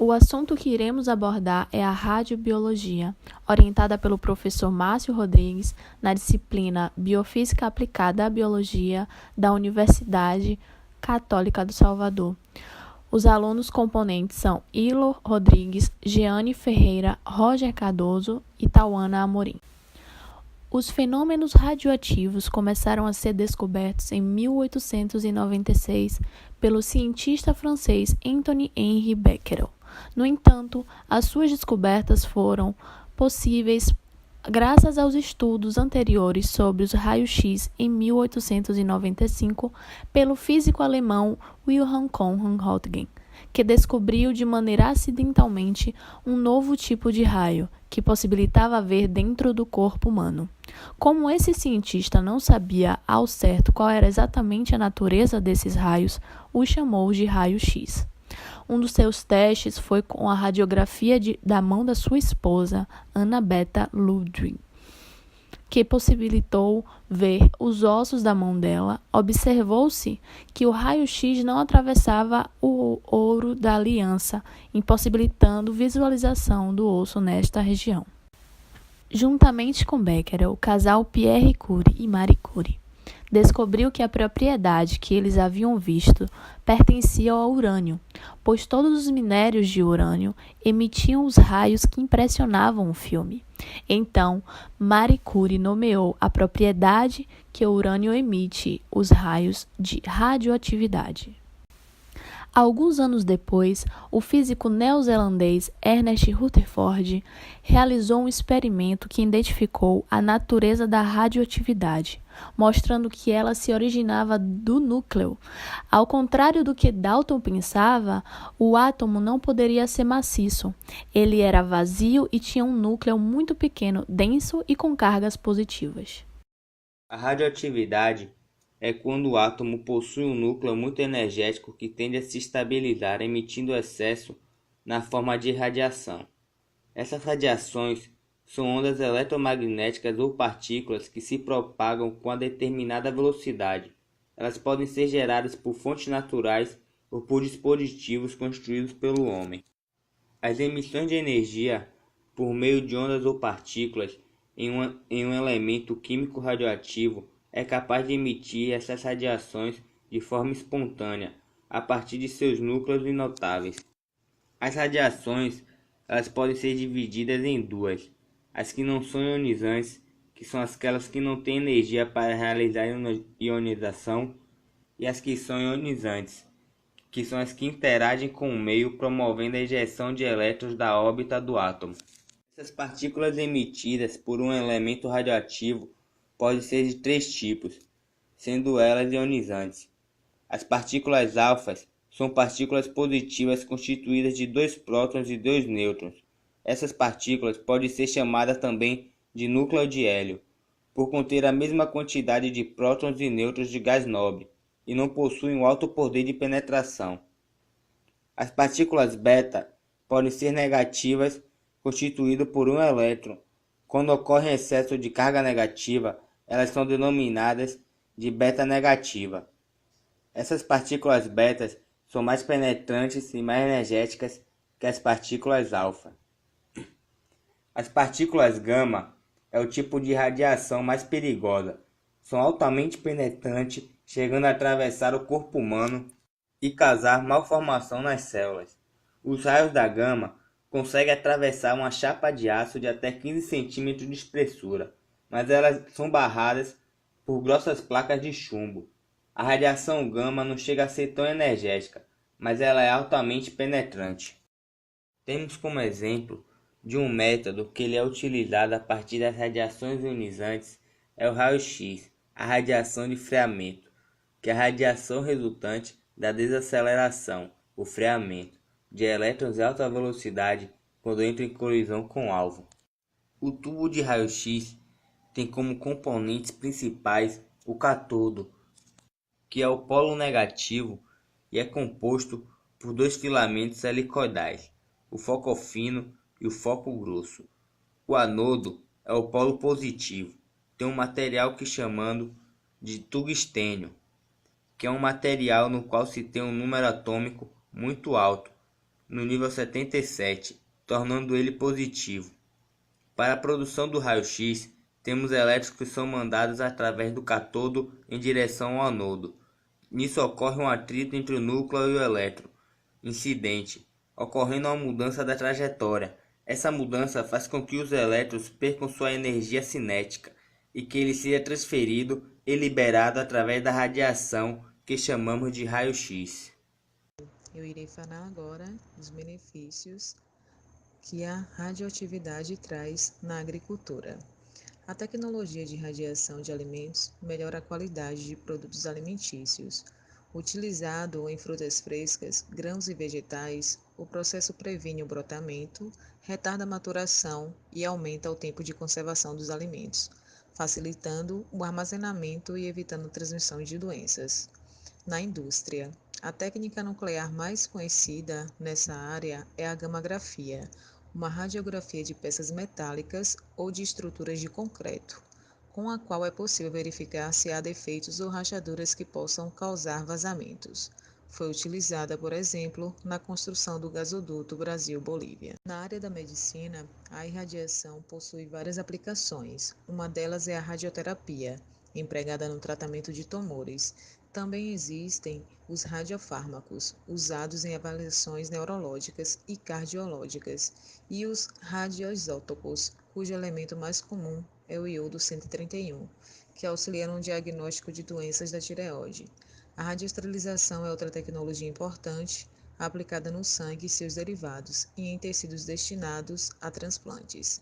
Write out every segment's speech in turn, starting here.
O assunto que iremos abordar é a radiobiologia, orientada pelo professor Márcio Rodrigues, na disciplina Biofísica Aplicada à Biologia da Universidade Católica do Salvador. Os alunos componentes são Ilo Rodrigues, Jeane Ferreira, Roger Cardoso e Tauana Amorim. Os fenômenos radioativos começaram a ser descobertos em 1896 pelo cientista francês Antoine-Henri Becquerel. No entanto, as suas descobertas foram possíveis graças aos estudos anteriores sobre os raios-x em 1895 pelo físico alemão Wilhelm Conrad Röntgen, que descobriu de maneira acidentalmente um novo tipo de raio, que possibilitava ver dentro do corpo humano. Como esse cientista não sabia ao certo qual era exatamente a natureza desses raios, o chamou de raio-x. Um dos seus testes foi com a radiografia da mão da sua esposa, Annabetta Ludwig, que possibilitou ver os ossos da mão dela. Observou-se que o raio-x não atravessava o ouro da aliança, impossibilitando visualização do osso nesta região. Juntamente com Becquerel, o casal Pierre Curie e Marie Curie descobriu que a propriedade que eles haviam visto pertencia ao urânio, pois todos os minérios de urânio emitiam os raios que impressionavam o filme. Então, Marie Curie nomeou a propriedade que o urânio emite os raios de radioatividade. Alguns anos depois, o físico neozelandês Ernest Rutherford realizou um experimento que identificou a natureza da radioatividade, mostrando que ela se originava do núcleo. Ao contrário do que Dalton pensava, o átomo não poderia ser maciço. Ele era vazio e tinha um núcleo muito pequeno, denso e com cargas positivas. A radioatividade é quando o átomo possui um núcleo muito energético que tende a se estabilizar, emitindo excesso na forma de radiação. Essas radiações são ondas eletromagnéticas ou partículas que se propagam com a determinada velocidade. Elas podem ser geradas por fontes naturais ou por dispositivos construídos pelo homem. As emissões de energia por meio de ondas ou partículas em um elemento químico radioativo é capaz de emitir essas radiações de forma espontânea, a partir de seus núcleos inotáveis. As radiações elas podem ser divididas em duas: as que não são ionizantes, que são aquelas que não têm energia para realizar ionização, e as que são ionizantes, que são as que interagem com o meio, promovendo a ejeção de elétrons da órbita do átomo. Essas partículas emitidas por um elemento radioativo podem ser de três tipos, sendo elas ionizantes. As partículas alfas são partículas positivas constituídas de 2 prótons e 2 nêutrons. Essas partículas podem ser chamadas também de núcleo de hélio, por conter a mesma quantidade de prótons e nêutrons de gás nobre, e não possuem um alto poder de penetração. As partículas beta podem ser negativas, constituídas por um elétron. Quando ocorre excesso de carga negativa, elas são denominadas de beta negativa. Essas partículas betas são mais penetrantes e mais energéticas que as partículas alfa. As partículas gama é o tipo de radiação mais perigosa. São altamente penetrantes, chegando a atravessar o corpo humano e causar malformação nas células. Os raios da gama conseguem atravessar uma chapa de aço de até 15 cm de espessura, mas elas são barradas por grossas placas de chumbo. A radiação gama não chega a ser tão energética, mas ela é altamente penetrante. Temos como exemplo de um método que ele é utilizado a partir das radiações ionizantes é o raio-x, a radiação de freamento, que é a radiação resultante da desaceleração, o freamento, de elétrons de alta velocidade quando entram em colisão com o alvo. O tubo de raio-x tem como componentes principais o cátodo, que é o polo negativo e é composto por 2 filamentos helicoidais, o foco fino e o foco grosso. O anodo é o polo positivo, tem um material que chamamos de tungstênio, que é um material no qual se tem um número atômico muito alto, no nível 77, tornando ele positivo. Para a produção do raio-x, temos elétrons que são mandados através do cátodo em direção ao anodo. Nisso ocorre um atrito entre o núcleo e o elétron incidente, ocorrendo uma mudança da trajetória. Essa mudança faz com que os elétrons percam sua energia cinética e que ele seja transferido e liberado através da radiação que chamamos de raio-x. Eu irei falar agora dos benefícios que a radioatividade traz na agricultura. A tecnologia de radiação de alimentos melhora a qualidade de produtos alimentícios. Utilizado em frutas frescas, grãos e vegetais, o processo previne o brotamento, retarda a maturação e aumenta o tempo de conservação dos alimentos, facilitando o armazenamento e evitando a transmissão de doenças. Na indústria, a técnica nuclear mais conhecida nessa área é a gammagrafia, uma radiografia de peças metálicas ou de estruturas de concreto, com a qual é possível verificar se há defeitos ou rachaduras que possam causar vazamentos. Foi utilizada, por exemplo, na construção do gasoduto Brasil-Bolívia. Na área da medicina, a irradiação possui várias aplicações. Uma delas é a radioterapia, empregada no tratamento de tumores. Também existem os radiofármacos, usados em avaliações neurológicas e cardiológicas, e os radioisótopos, cujo elemento mais comum é o iodo 131, que auxilia no diagnóstico de doenças da tireoide. A radioesterilização é outra tecnologia importante, aplicada no sangue e seus derivados, e em tecidos destinados a transplantes.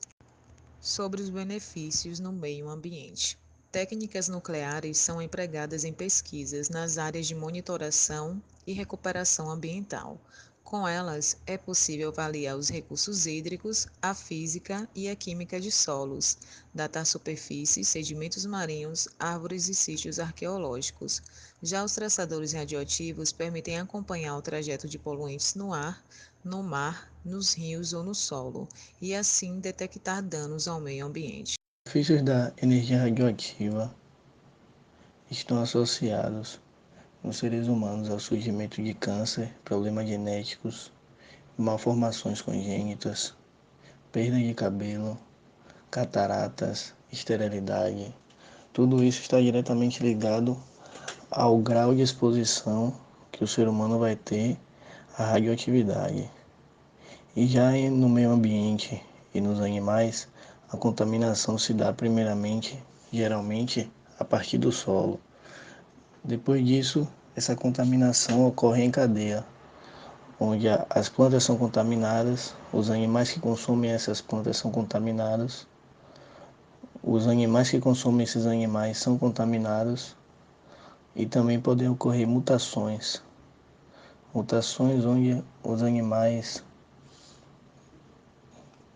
Sobre os benefícios no meio ambiente. Técnicas nucleares são empregadas em pesquisas nas áreas de monitoração e recuperação ambiental. Com elas, é possível avaliar os recursos hídricos, a física e a química de solos, datar superfícies, sedimentos marinhos, árvores e sítios arqueológicos. Já os traçadores radioativos permitem acompanhar o trajeto de poluentes no ar, no mar, nos rios ou no solo, e assim detectar danos ao meio ambiente. Os benefícios da energia radioativa estão associados nos seres humanos ao surgimento de câncer, problemas genéticos, malformações congênitas, perda de cabelo, cataratas, esterilidade. Tudo isso está diretamente ligado ao grau de exposição que o ser humano vai ter à radioatividade. E já no meio ambiente e nos animais, a contaminação se dá primeiramente, geralmente, a partir do solo. Depois disso, essa contaminação ocorre em cadeia, onde as plantas são contaminadas, os animais que consomem essas plantas são contaminados, os animais que consomem esses animais são contaminados e também podem ocorrer mutações. Mutações onde os animais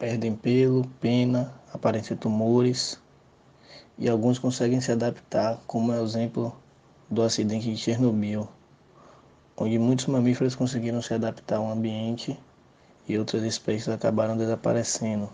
perdem pelo, pena, aparecem tumores e alguns conseguem se adaptar, como é o exemplo do acidente de Chernobyl, onde muitos mamíferos conseguiram se adaptar ao ambiente e outras espécies acabaram desaparecendo.